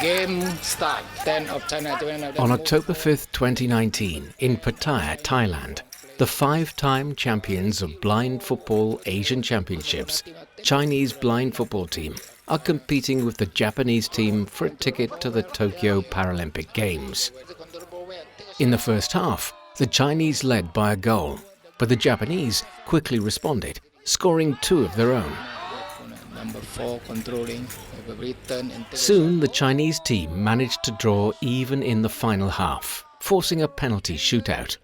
Game start. 10 of China. On October 5th, 2019, in Pattaya, Thailand, the five-time champions of Blind Football Asian Championships, Chinese blind football team, are competing with the Japanese team for a ticket to the Tokyo Paralympic Games. In the first half, the Chinese led by a goal, but the Japanese quickly responded, scoring two of their own. Number 4 controlling. Soon, the Chinese team managed to draw even in the final half, forcing a penalty shootout.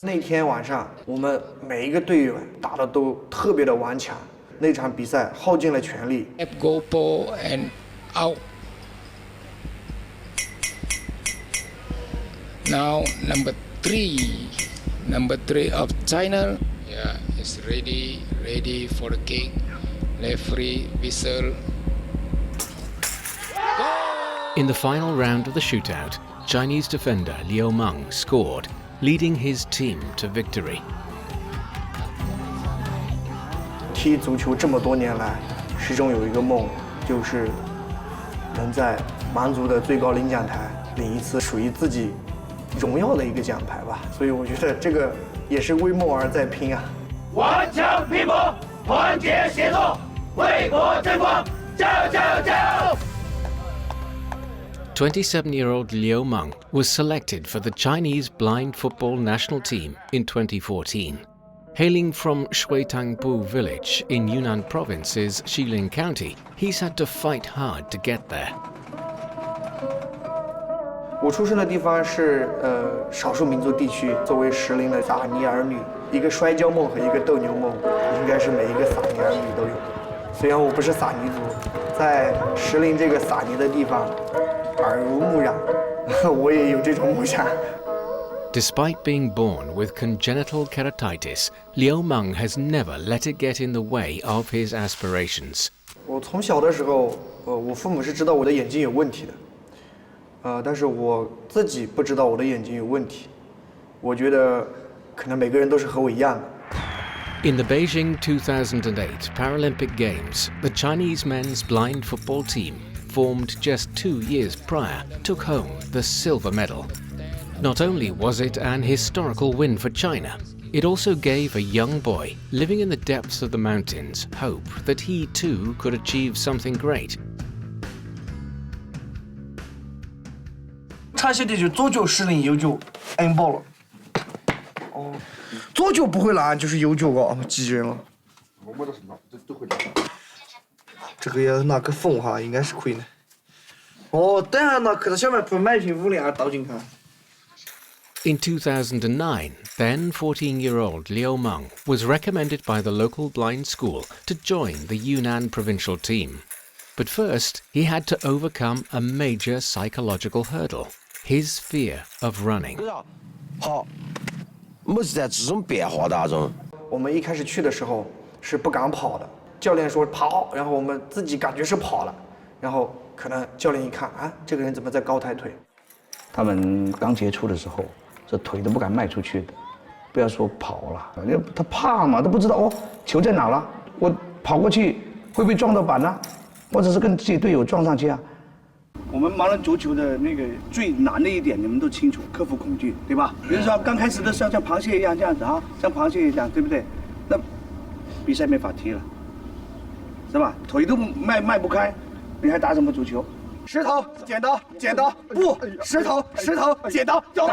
那天晚上，我们每一个队员打得都特别的顽强。那场比赛耗尽了全力。Go ball and out. Now number 3 of China. Yeah, is ready for the kick. Referee whistle. In the final round of the shootout, Chinese defender Liu Meng scored, leading his team to victory. 踢足球这么多年来，始终有一个梦，就是能在蛮族的最高领奖台领一次属于自己荣耀的一个奖牌吧。所以我觉得这个也是为梦而在拼啊！顽强拼搏，团结协作，为国争光，加油加油加油！ 27-year-old Liu Meng was selected for the Chinese blind football national team in 2014. Hailing from Shuitangbu village in Yunnan province's Xilin County, he's had to fight hard to get there. 我出生的地方是少数民族地区，作为石林的撒尼儿女，一个摔跤梦和一个斗牛梦，应该是每一个撒尼儿女都有。虽然我不是撒尼族，在石林这个撒尼的地方。 耳濡目染，我也有这种梦想。Despite being born with congenital keratitis, Liu Meng has never let it get in the way of his aspirations. 我从小的时候，我父母是知道我的眼睛有问题的，但是我自己不知道我的眼睛有问题。我觉得，可能每个人都是和我一样的。 In the Beijing 2008 Paralympic Games, the Chinese men's blind football team, formed just 2 years prior, took home the silver medal. Not only was it an historical win for China, it also gave a young boy living in the depths of the mountains hope that he too could achieve something great. 差些点就左脚失灵，右脚摁爆了。哦，左脚不会拿，就是右脚啊，急人了。我没得是拿，这都会拿。 这个要拿个缝哈，应该是可以的。哦，等下拿去到小卖部买一瓶502倒进去。In 2009, then 14-year-old Liu Meng was recommended by the local blind school to join the Yunnan provincial team. But first, he had to overcome a major psychological hurdle: his fear of running. 好，我是在这种变化当中。我们一开始去的时候是不敢跑的。 教练说跑，然后我们自己感觉是跑了，然后可能教练一看啊，这个人怎么在高抬腿？他们刚接触的时候，这腿都不敢迈出去的，不要说跑了，他怕嘛，他不知道哦，球在哪了，我跑过去会不会撞到板呢？或者是跟自己队友撞上去啊？我们盲人足球的那个最难的一点，你们都清楚，克服恐惧，对吧？比如说刚开始的时候像螃蟹一样这样子啊，像螃蟹一样，对不对？那比赛没法踢了。 是吧？腿都迈不开，你还打什么足球？石头剪刀剪刀不，石头剪刀走。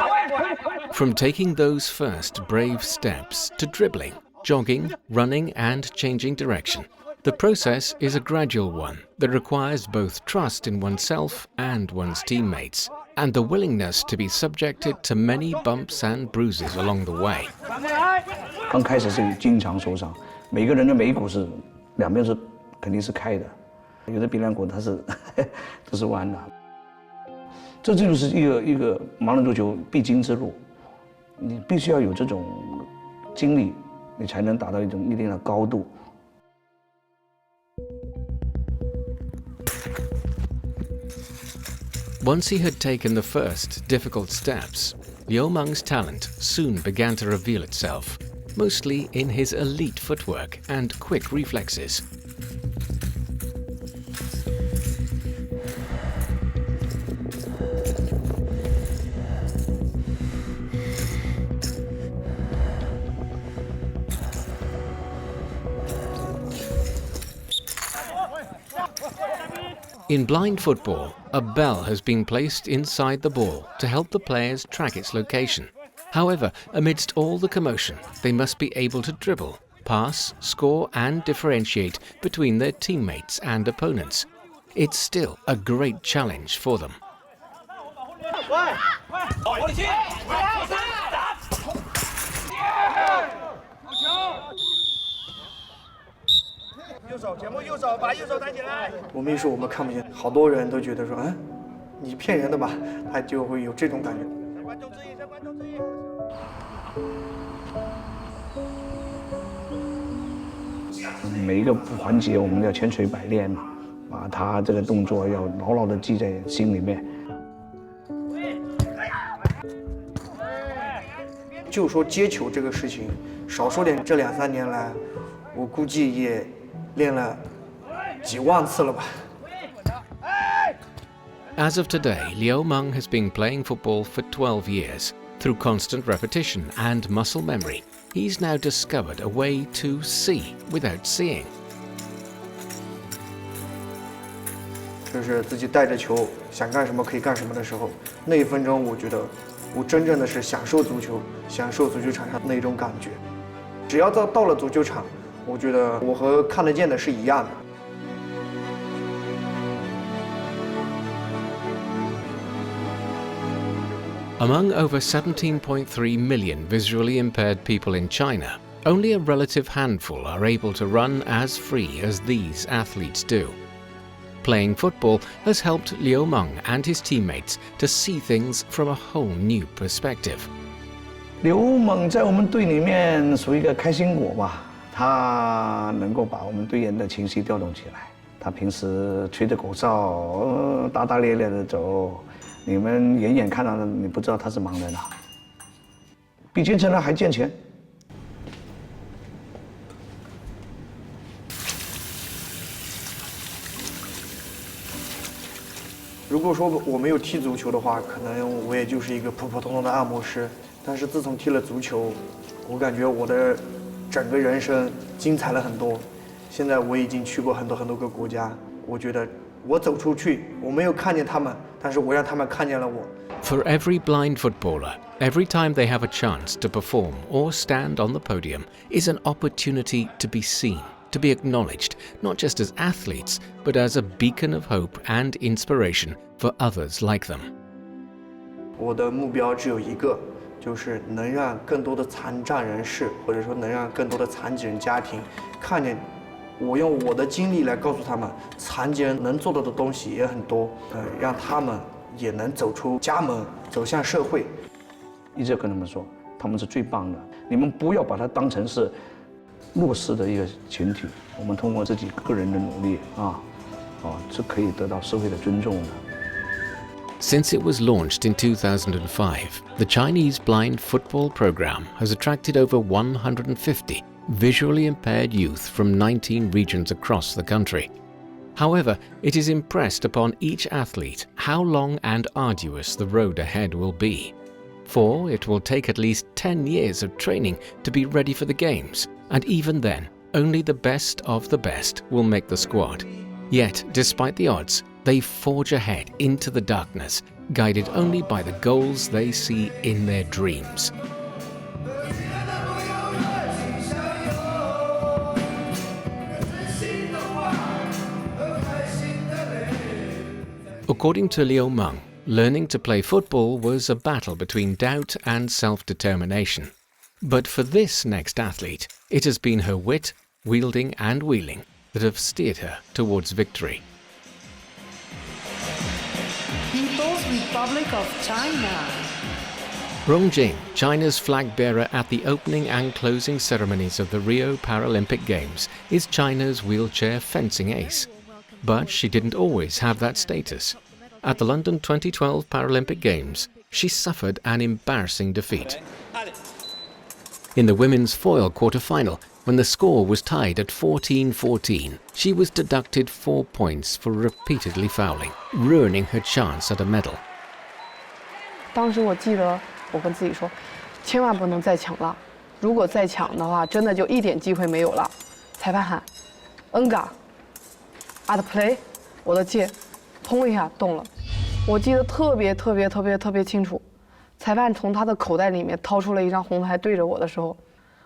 From taking those first brave steps to dribbling, jogging, running, and changing direction, the process is a gradual one that requires both trust in oneself and one's teammates, and the willingness to be subjected to many bumps and bruises along the way. 刚开始是经常受伤，每个人的眉骨是两边是。 肯定是开的，有的鼻梁骨它是都是弯的，这就是一个盲人足球必经之路，你必须要有这种经历，你才能达到一定的高度。Once he had taken the first difficult steps, Liu Meng's talent soon began to reveal itself, mostly in his elite footwork and quick reflexes. In blind football, a bell has been placed inside the ball to help the players track its location. However, amidst all the commotion, they must be able to dribble, pass, score and differentiate between their teammates and opponents. It's still a great challenge for them. 右手，节目右手，把右手抬起来。我们一说我们看不见，好多人都觉得说，你骗人的吧，他就会有这种感觉。向观众致意，向观众致意。每一个环节我们要千锤百炼嘛，把他这个动作要牢牢地记在心里面。就说接球这个事情，少说点，这2、3年来，我估计也练了几万次了吧。 As of today, Liu Meng has been playing football for 12 years. Through constant repetition and muscle memory, he's now discovered a way to see without seeing. 就是自己带着球，想干什么可以干什么的时候，那1分钟，我觉得我真正的是享受足球，享受足球场上那种感觉。只要到了足球场，我觉得我和看得见的是一样的。 Among over 17.3 million visually impaired people in China, only a relative handful are able to run as free as these athletes do. Playing football has helped Liu Meng and his teammates to see things from a whole new perspective. 刘猛在我们队里面属于一个开心果吧，他能够把我们队员的情绪调动起来。他平时吹着口哨，大大咧咧的走。 你们远远看到的，你不知道他是盲人啊，比健全人还健全。如果说我没有踢足球的话，可能我也就是一个普普通通的按摩师。但是自从踢了足球，我感觉我的整个人生精彩了很多。现在我已经去过很多个国家，我觉得。 我走出去，我没有看见他们，但是我让他们看见了我。For every blind footballer, every time they have a chance to perform or stand on the podium is an opportunity to be seen, to be acknowledged, not just as athletes, but as a beacon of hope and inspiration for others like them. 我的目标只有一个，就是能让更多的残障人士，或者说能让更多的残疾人家庭看见。 我用我的经历来告诉他们，残疾人能做到的东西也很多，让他们也能走出家门，走向社会。一直跟他们说，他们是最棒的，你们不要把它当成是弱势的一个群体。我们通过自己个人的努力是可以得到社会的尊重的。 Since it was launched in 2005, the Chinese blind football program has attracted over 150 visually impaired youth from 19 regions across the country. However, it is impressed upon each athlete how long and arduous the road ahead will be. For it will take at least 10 years of training to be ready for the games, and even then, only the best of the best will make the squad. Yet, despite the odds, they forge ahead into the darkness, guided only by the goals they see in their dreams. According to Liu Meng, learning to play football was a battle between doubt and self-determination. But for this next athlete, it has been her wit, wielding and wheeling that have steered her towards victory. People's Republic of China. Rong, China's flag bearer at the opening and closing ceremonies of the Rio Paralympic Games, is China's wheelchair fencing ace. But she didn't always have that status. At the London 2012 Paralympic Games, she suffered an embarrassing defeat. In the women's foil quarter-final, when the score was tied at 14-14, she was deducted 4 points for repeatedly fouling, ruining her chance at a medal. 当时我记得我跟自己说，千万不能再抢了，如果再抢的话，真的就一点机会没有了。裁判喊 ，Enga。At play， 我的戒砰一下动了，我记得特别清楚。裁判从他的口袋里面掏出了一张红牌对着我的时候，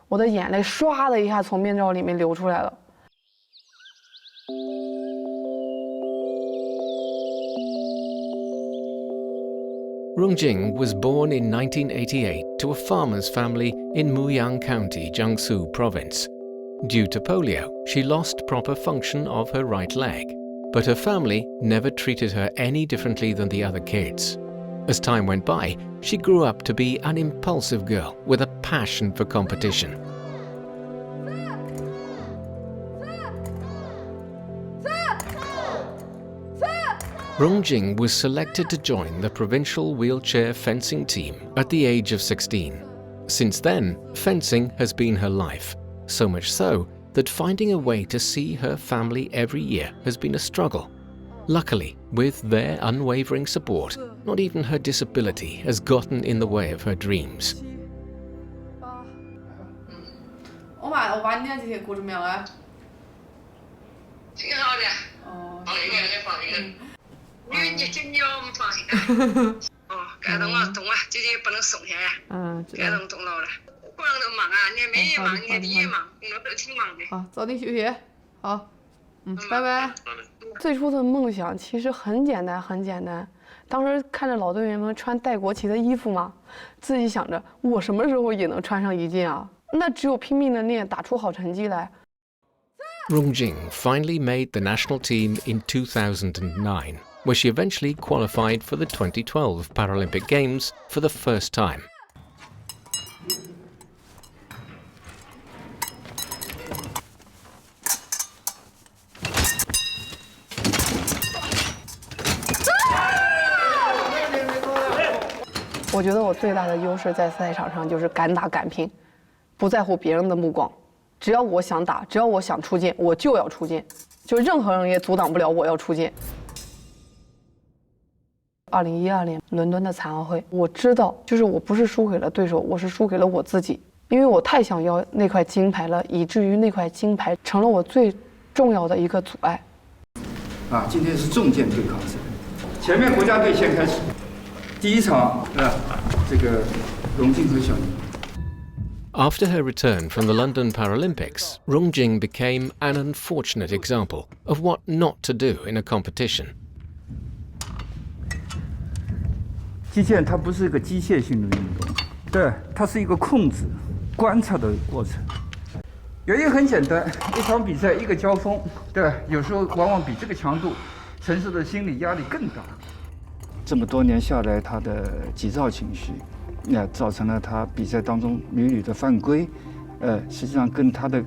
我的眼泪唰的一下从面罩里面流出来了。Rong Jing was born in 1988 to a farmer's family in Muyang County, Jiangsu Province. Due to polio, she lost proper function of her right leg, but her family never treated her any differently than the other kids. As time went by, she grew up to be an impulsive girl with a passion for competition. Rong Jing was selected to join the provincial wheelchair fencing team at the age of 16. Since then, fencing has been her life, so much so that finding a way to see her family every year has been a struggle. Luckily, with their unwavering support, not even her disability has gotten in the way of her dreams. 我把你这些顾怎么样啊？挺好的。哦。放一个，再放一个。你真要我们放心的。哦，该动了动了，姐姐不能松下呀。嗯。该动动了了，不能都忙啊，你妹也忙，你也忙，我们都挺忙的。好，早点休息。好。拜拜。最初的梦想其实很简单。当时看着老队员们穿带国旗的衣服嘛，自己想着我什么时候也能穿上一件啊？那只有拼命的练，打出好成绩来。Rong Jing finally made the national team in 2009, where she eventually qualified for the 2012 Paralympic Games for the first time. Ah! 我觉得我最大的优势在赛场上就是敢打敢拼，不在乎别人的目光。只要我想打，只要我想出剑，我就要出剑，就任何人也阻挡不了我要出剑。2012年伦敦的残奥会，我知道，就是我不是输给了对手，我是输给了我自己，因为我太想要那块金牌了，以至于那块金牌成了我最重要的一个阻碍。今天是重剑对抗赛，前面国家队先开始，第一场这个荣静和小宁。After her return from the London Paralympics, Rong Jing became an unfortunate example of what not to do in a competition. 击剑它不是一个机械性的运动，对，它是一个控制、观察的过程。原因很简单，一场比赛一个交锋，对，有时候往往比这个强度承受的心理压力更大。这么多年下来，他的急躁情绪，造成了他比赛当中屡屡的犯规，实际上跟他的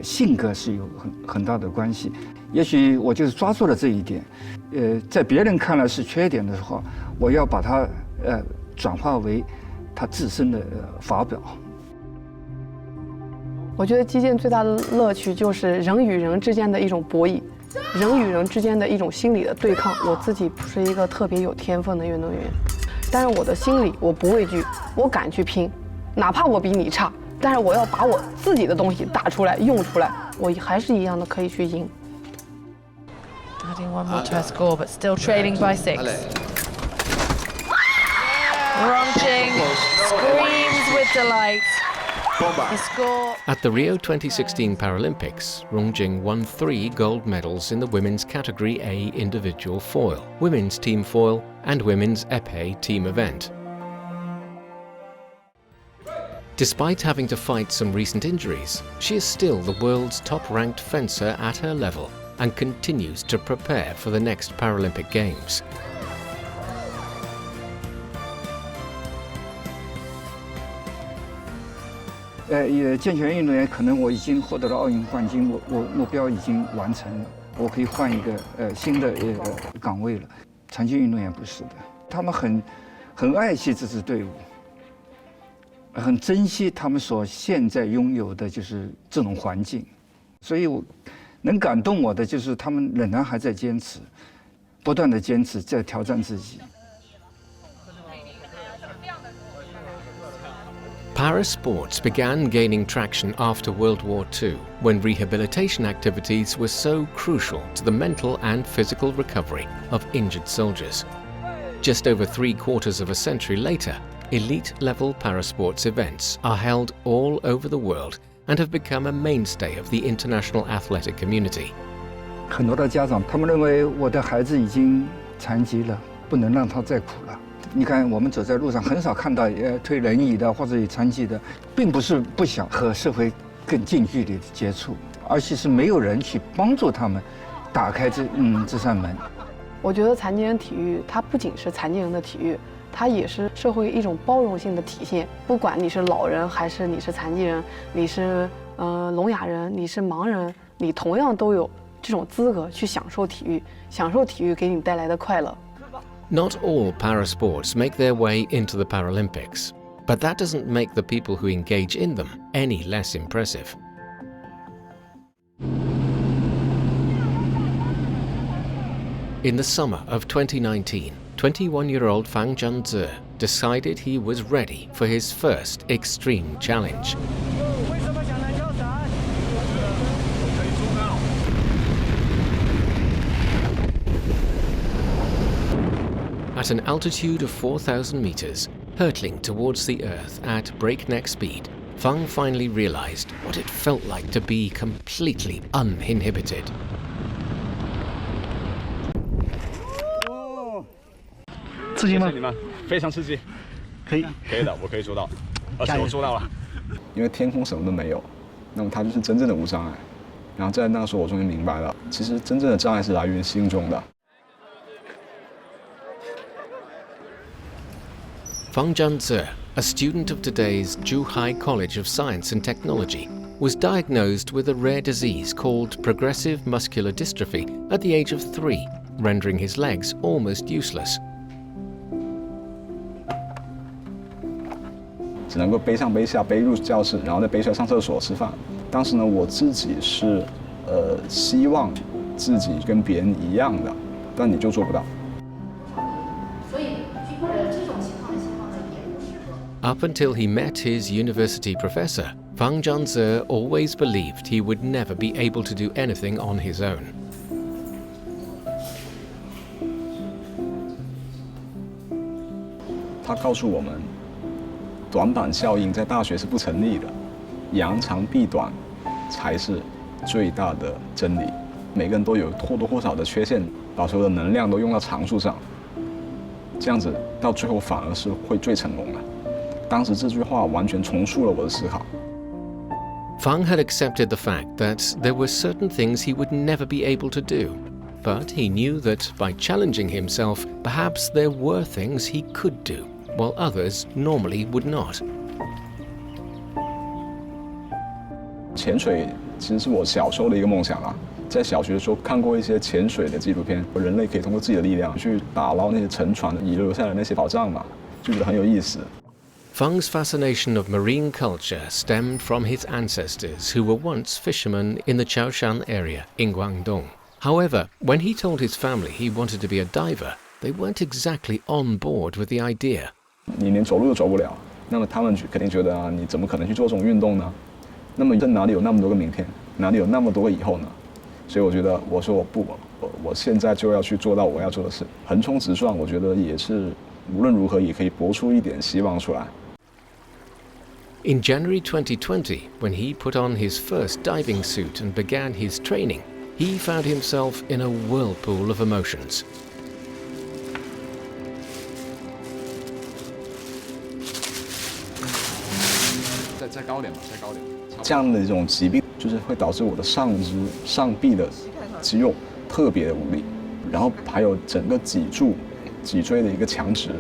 性格是有很大的关系。也许我就是抓住了这一点，在别人看来是缺点的时候，我要把它转化为他自身的法宝。我觉得击剑最大的乐趣就是人与人之间的一种博弈，人与人之间的一种心理的对抗。我自己不是一个特别有天分的运动员，但是我的心理我不畏惧，我敢去拼，哪怕我比你差，但是我要把我自己的东西打出来用出来，我还是一样的可以去赢。Adding one more to her score, but still trailing by 6. Rong Jing screams with delight. The score. At the Rio 2016 Paralympics, Rong Jing won 3 gold medals in the women's category A individual foil, women's team foil, and women's épée team event. Despite having to fight some recent injuries, she is still the world's top-ranked fencer at her level and continues to prepare for the next Paralympic Games. 健全运动员可能我已经获得了奥运冠军，我目标已经完成了，我可以换一个新的岗位了。残疾运动员不是的，他们很爱惜这支队伍，很珍惜他们所现在拥有的就是这种环境，所以能感动我的就是他们仍然还在坚持，不断的坚持，在挑战自己。Parasports began gaining traction after World War II, when rehabilitation activities were so crucial to the mental and physical recovery of injured soldiers. Just over 3/4 of a century later, elite-level parasports events are held all over the world and have become a mainstay of the international athletic community. 很多的家长，他们认为我的孩子已经残疾了，不能让他再苦了。你看，我们走在路上，很少看到推轮椅的或者有残疾的，并不是不想和社会更近距离的接触，而且是没有人去帮助他们打开这扇门。我觉得残疾人体育，它不仅是残疾人的体育，它也是社会一种包容性的体现。不管你是老人还是你是残疾人，你是聋哑人，你是盲人，你同样都有这种资格去享受体育，享受体育给你带来的快乐。Not all parasports make their way into the Paralympics, but that doesn't make the people who engage in them any less impressive. In the summer of 2019, 21-year-old Fang Jianze decided he was ready for his first extreme challenge. At an altitude of 4,000 meters, hurtling towards the Earth at breakneck speed, Fang finally realized what it felt like to be completely uninhibited. 刺激吗？非常刺激，可以的，我可以做到，而且我做到了。因为天空什么都没有，那么它就是真正的无障碍。然后在那个时候，我终于明白了，其实真正的障碍是来源于心中的。 Fang Jianze, a student of today's Zhuhai College of Science and Technology, was diagnosed with a rare disease called progressive muscular dystrophy at the age of 3, rendering his legs almost useless. 只能够背上背下，背入教室，然后再背出来上厕所吃饭。当时呢，我自己是希望自己跟别人一样的，但你就做不到。 Up until he met his university professor, Fang Jianze always believed he would never be able to do anything on his own. 他告诉我们，短板效应在大学是不成立的，扬长避短才是最大的真理。每个人都有或多或少的缺陷，把所有的能量都用到长处上，这样子到最后反而是会最成功的。 当时这句话完全重塑了我的思考。Fang had accepted the fact that there were certain things he would never be able to do, but he knew that by challenging himself, perhaps there were things he could do, while others normally would not. 潜水其实是我小时候的一个梦想啊。在小学的时候看过一些潜水的纪录片，人类可以通过自己的力量去打捞那些沉船遗留下来的那些宝藏嘛，就觉得很有意思。 Fang's fascination of marine culture stemmed from his ancestors who were once fishermen in the Chaoshan area in Guangdong. However, when he told his family he wanted to be a diver, they weren't exactly on board with the idea. 你连走路都走不了，那么他们肯定觉得啊，你怎么可能去做这种运动呢？那么这哪里有那么多个明天，哪里有那么多个以后呢？所以我觉得，我说我不，我现在就要去做到我要做的事，横冲直撞。我觉得也是无论如何也可以搏出一点希望出来。 In January 2020, when he put on his first diving suit and began his training, he found himself in a whirlpool of emotions. 再高点吧，再高点。这样的一种疾病，就是会导致我的上肢、上臂的肌肉特别的无力，然后还有整个脊柱、脊椎的一个强直，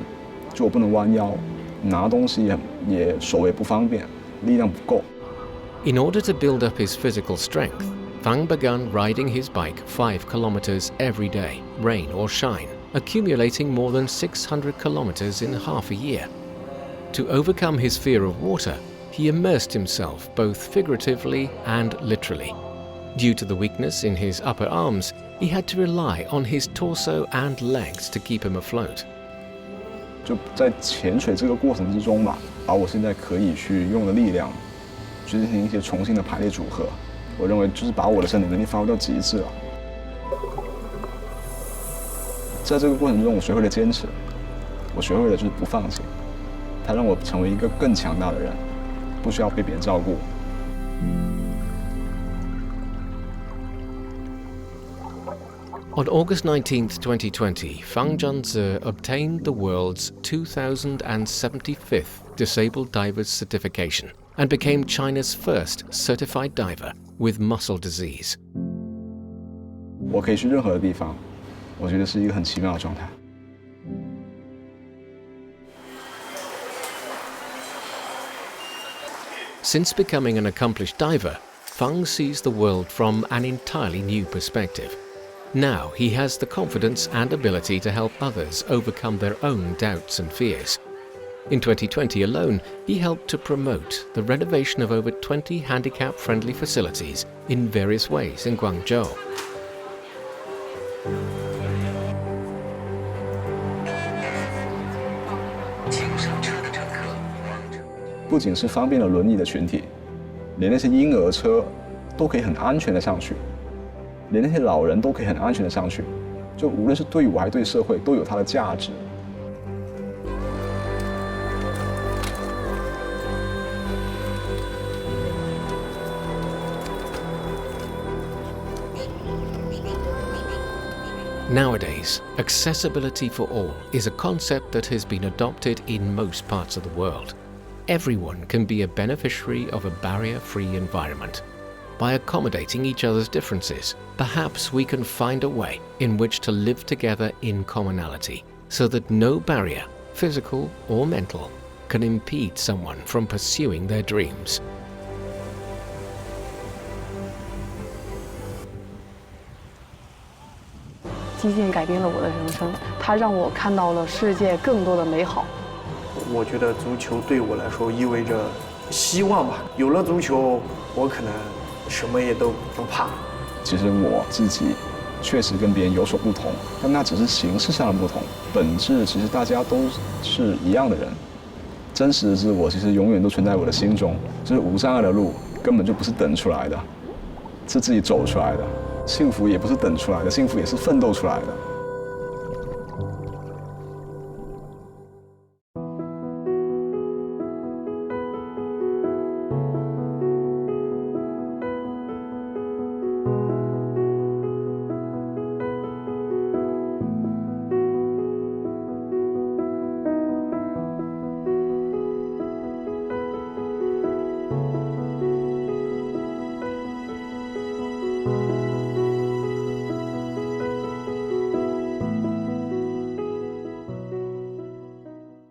就我不能弯腰。 拿东西也手也不方便，力量不够。In order to build up his physical strength, Fang began riding his bike 5 kilometers every day, rain or shine, accumulating more than 600 kilometers in half a year. To overcome his fear of water, he immersed himself both figuratively and literally. Due to the weakness in his upper arms, he had to rely on his torso and legs to keep him afloat. 就在潜水这个过程之中吧，把我现在可以去用的力量，去进行一些重新的排列组合。我认为就是把我的身体能力发挥到极致了。在这个过程中，我学会了坚持，我学会了就是不放弃。它让我成为一个更强大的人，不需要被别人照顾。On August 19th, 2020, Fang Jianze obtained the world's 2075th Disabled Divers Certification and became China's first certified diver with muscle disease. 我可以去任何的地方，我觉得是一个很奇妙的状态。Since becoming an accomplished diver, Fang sees the world from an entirely new perspective. Now he has the confidence and ability to help others overcome their own doubts and fears. In 2020 alone, he helped to promote the renovation of over 20 handicap-friendly facilities in various ways in Guangzhou. 不仅是方便了轮椅的群体，连那些婴儿车都可以很安全的上去，连那些老人都可以很安全的上去，就无论是对我还是对社会都有它的价值。Nowadays, accessibility for all is a concept that has been adopted in most parts of the world. Everyone can be a beneficiary of a barrier-free environment. By accommodating each other's differences, perhaps we can find a way in which to live together in commonality, so that no barrier, physical or mental, can impede someone from pursuing their dreams. 击剑改变了我的人生，它让我看到了世界更多的美好。我觉得足球对我来说意味着希望吧。有了足球，我可能什么也都不怕。其实我自己确实跟别人有所不同，但那只是形式上的不同，本质其实大家都是一样的人。真实的自我其实永远都存在我的心中，就是无障碍的路根本就不是等出来的，是自己走出来的。幸福也不是等出来的，幸福也是奋斗出来的。